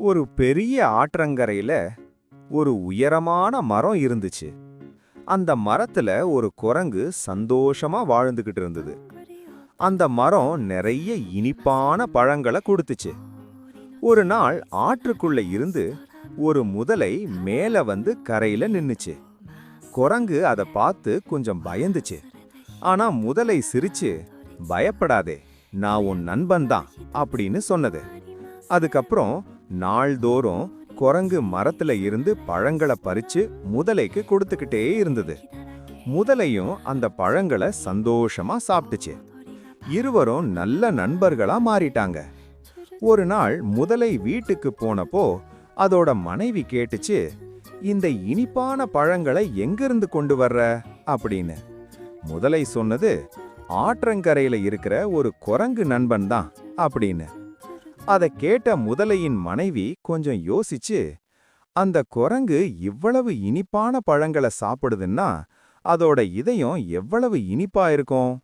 ஒரு பெரிய ஆற்றங்கரையில ஒரு உயரமான மரம் இருந்துச்சு. அந்த மரத்துல ஒரு குரங்கு சந்தோஷமா வாழ்ந்துகிட்டு இருந்தது. அந்த மரம் நிறைய இனிப்பான பழங்களை கொடுத்துச்சு. ஒரு நாள் ஆற்றுக்குள்ள இருந்து ஒரு முதலை மேல வந்து கரையில நின்னுச்சு. குரங்கு அதை பார்த்து கொஞ்சம் பயந்துச்சு. ஆனா முதலை சிரிச்சு, பயப்படாதே, நான் உன் நண்பன்தான் அப்படின்னு சொன்னது. அதுக்கப்புறம் நாள்தோறும் குரங்கு மரத்துல இருந்து பழங்களை பறிச்சு முதலைக்கு கொடுத்துக்கிட்டே இருந்தது. முதலையும் அந்த பழங்களை சந்தோஷமா சாப்பிட்டுச்சு. இருவரும் நல்ல நண்பர்களா மாறிட்டாங்க. ஒரு நாள் முதலை வீட்டுக்கு போனப்போ அதோட மனைவி கேட்டுச்சு, இந்த இனிப்பான பழங்களை எங்கிருந்து கொண்டு வர்ற அப்படின்னு. முதலை சொன்னது, ஆற்றங்கரையில இருக்கிற ஒரு குரங்கு நண்பன் தான் அப்படின்னு. அதை கேட்ட முதலையின் மனைவி கொஞ்சம் யோசிச்சு, அந்த குரங்கு இவ்வளவு இனிப்பான பழங்களை சாப்பிடுதுன்னா அதோட இதயம் எவ்வளவு இனிப்பா இருக்கும்